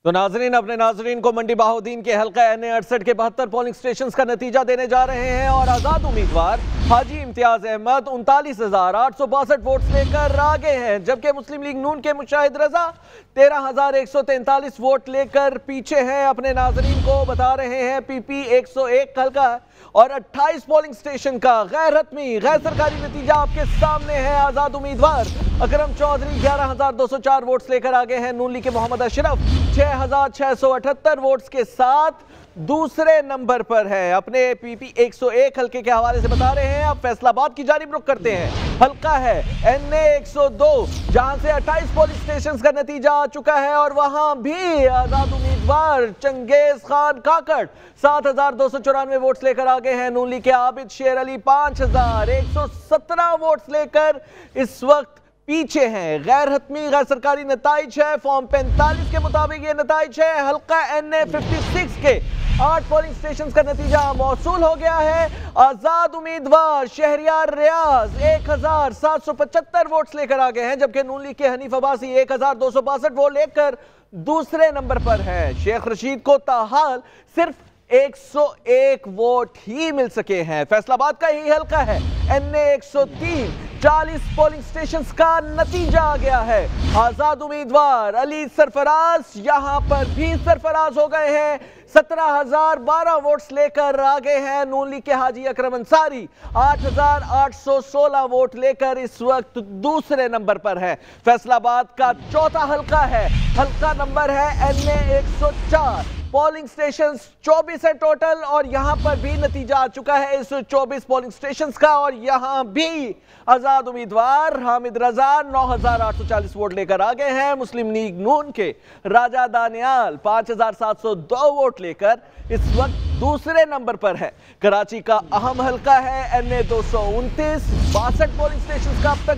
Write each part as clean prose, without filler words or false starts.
تو ناظرین اپنے ناظرین کو منڈی بہاؤدین کے حلقہ این68 کے 72 پولنگ سٹیشنز کا نتیجہ دینے جا رہے ہیں اور آزاد امیدوار حاجی امتیاز احمد 39,862 ووٹس لے کر آگے ہیں، جبکہ مسلم لیگ نون کے مشاہد رضا 13,143 ووٹ لے کر پیچھے ہیں۔ اپنے ناظرین کو بتا رہے ہیں پی پی 101 حلقہ اور 28 پولنگ سٹیشن کا غیر حتمی غیر سرکاری نتیجہ آپ کے سامنے ہے۔ آزاد امیدوار اکرم چودھری 11,204 ووٹس لے کر آگے ہیں۔ نون لیگ کے محمد اشرف 6,678 ووٹس کے ساتھ دوسرے نمبر پر ہے۔ اپنے پی پی 101 حلقے کے حوالے سے بتا رہے ہیں، اب فیصل آباد کی جانب رخ کرتے ہیں۔ حلقہ ہے این اے 102 جہاں سے 28 پولنگ سٹیشنز کا نتیجہ آ چکا ہے اور وہاں بھی آزاد امیدوار چنگیز خان کاکڑ 7,294 ووٹس لے کر آگے ہیں۔ نون لیگ کے عابد شیر علی 5,117 ووٹس لے کر اس وقت پیچھے ہیں۔ غیر حتمی غیر سرکاری نتائج ہے، فارم 45 کے مطابق یہ نتائج ہے۔ حلقہ این اے 56 کے 8 پولنگ سٹیشنز کا نتیجہ موصول ہو گیا ہے۔ آزاد امیدوار شہریار ریاض 1,775 ووٹس لے کر آگے ہیں، جبکہ نون لیگ کے حنیف عباسی 1,262 ووٹ لے کر دوسرے نمبر پر ہے۔ شیخ رشید کو تاحال صرف 101 ووٹ ہی مل سکے ہیں۔ فیصل آباد کا ہی حلقہ ہے این اے 103 40 پولنگ سٹیشنز کا نتیجہ آ گیا ہے۔ آزاد امیدوار علی سرفراز یہاں پر بھی سرفراز ہو گئے ہیں، 17,012 ووٹس لے کر آگے ہیں۔ نون لیگ کے حاجی اکرم انصاری 8,816 ووٹ لے کر اس وقت دوسرے نمبر پر ہے۔ فیصل آباد کا چوتھا حلقہ ہے، حلقہ نمبر ہے این اے 104 پولنگ سٹیشنز 24 ہے ٹوٹل اور یہاں پر بھی نتیجہ آ چکا ہے اس 24 پولنگ سٹیشنز کا اور یہاں بھی آزاد امیدوار حامد رضا 9,840 ووٹ لے کر آگے ہیں۔ مسلم لیگ نون کے راجہ دانیال 5,702 ووٹ لے کر اس وقت دوسرے نمبر پر ہے۔ کراچی کا اہم حلقہ ہے این اے 229 62 پولنگ سٹیشنز کا اب تک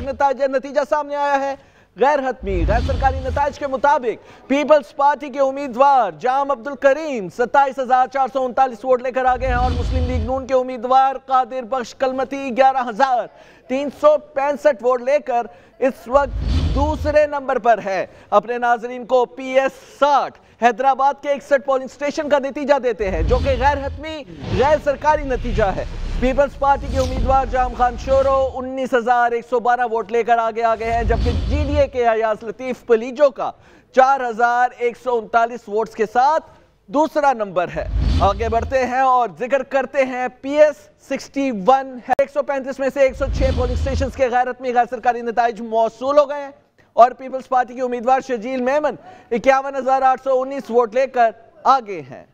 نتیجہ سامنے آیا ہے۔ غیر حتمی غیر سرکاری نتائج کے مطابق پیپلز پارٹی کے امیدوار جام عبدالکریم 27,439 ووٹ لے کر آگے ہیں اور مسلم لیگ نون کے امیدوار قادر بخش کلمتی 11,365 ووٹ لے کر اس وقت دوسرے نمبر پر ہے۔ اپنے ناظرین کو پی ایس 60 حیدرآباد کے 61 پولنگ سٹیشن کا نتیجہ دیتے ہیں، جو کہ غیر حتمی غیر سرکاری نتیجہ ہے۔ پیپلز پارٹی کے امیدوار جام خان شورو 19,112 ووٹ لے کر آگے ہیں، جبکہ جی ڈی اے کے ایاز لطیف پلیجو کا 4,139 ووٹس کے ساتھ دوسرا نمبر ہے۔ آگے بڑھتے ہیں اور ذکر کرتے ہیں پی ایس 61 135 میں سے 106 پولنگ سٹیشنز کے غیر حتمی غیر سرکاری نتائج موصول ہو گئے ہیں اور پیپلز پارٹی کے امیدوار شجیل میمن 51,819 ووٹ لے کر آگے ہیں۔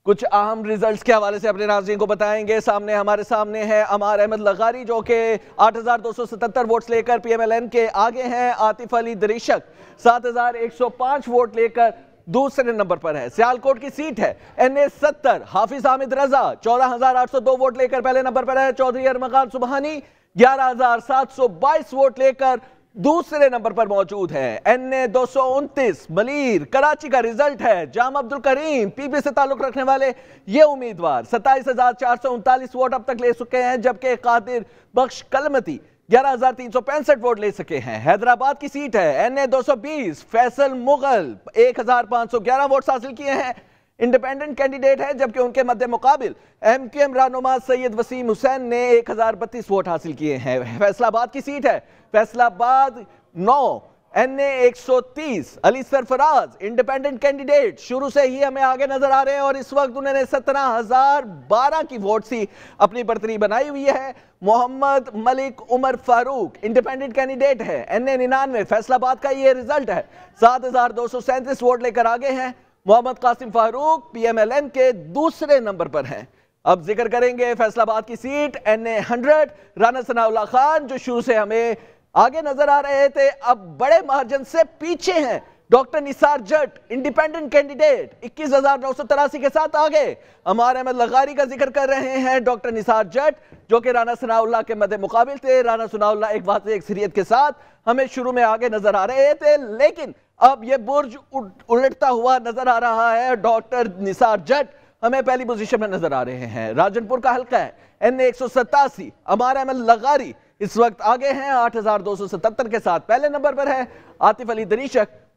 کچھ اہم ریزلٹس کے حوالے سے اپنے ناظرین کو بتائیں گے۔ ہمارے سامنے ہے عمار احمد لغاری جو کہ 8,277 ووٹس لے کر پی ایم ایل این کے آگے ہیں۔ عاطف علی دریشک 7,105 ووٹ لے کر دوسرے نمبر پر ہے۔ سیالکوٹ کی سیٹ ہے این اے 70 حافظ حامد رضا 14,802 ووٹ لے کر پہلے نمبر پر ہے۔ چودھری ارمغان سبحانی 11,722 ووٹ لے کر دوسرے نمبر پر موجود ہے۔ این اے 229 ملیر کراچی کا ریزلٹ ہے۔ جام عبدالکریم پی پی سے تعلق رکھنے والے یہ امیدوار 27,439 ووٹ اب تک لے سکے ہیں، جبکہ قادر بخش کلمتی 11,365 ووٹ لے سکے ہیں۔ حیدرآباد کی سیٹ ہے این اے 220 فیصل مغل 1,511 ووٹس حاصل کیے ہیں، انڈیپینڈنٹ کینڈیڈیٹ ہے، جبکہ ان کے مد مقابل ایم کیو ایم رہنما سید وسیم حسین نے 1,032 ووٹ حاصل کیے ہیں۔ فیصل آباد کی سیٹ ہے فیصل آباد 9 این اے 130 علی سرفراز انڈیپینڈنٹ کینڈیڈیٹ شروع سے ہی ہمیں آگے نظر آ رہے ہیں اور اس وقت انہوں نے 17,012 کی ووٹ سی اپنی برتری بنائی ہوئی ہے۔ محمد ملک عمر فاروق انڈیپینڈنٹ کینڈیڈیٹ ہے این اے 99 فیصل آباد کا یہ ریزلٹ ہے، 7,237 ووٹ لے کر آگے ہیں۔ محمد قاسم فاروق پی ایم ایل این کے دوسرے نمبر پر ہیں۔ اب ذکر کریں گے فیصل آباد کی سیٹ این اے 100 رانا ثناء اللہ خان جو شروع سے ہمیں آگے نظر آ رہے تھے اب بڑے مارجن سے پیچھے ہیں۔ ڈاکٹر نثار جٹ انڈیپینڈنٹ کینڈیڈیٹ 21,983 کے ساتھ آگے۔ عمار احمد لغاری کا ذکر کر رہے ہیں ڈاکٹر نثار جٹ جو کہ رانا ثناء اللہ کے مد مقابل تھے۔ رانا ثناء اللہ ایک واضح اکثریت کے ساتھ ہمیں شروع میں آگے نظر آ رہے تھے، لیکن اب یہ برج الٹتا ہوا نظر آ رہا ہے۔ ڈاکٹر نثار جٹ ہمیں پہلی پوزیشن میں نظر آ رہے ہیں۔ راجن پور کا حلقہ ہے این اے 187 عمار احمد لغاری اس وقت آگے ہیں 8,277 کے ساتھ پہلے نمبر پر ہے۔ عاطف علی Dreshak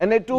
NA2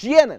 GNN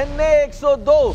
NA 102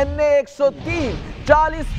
NA 103 40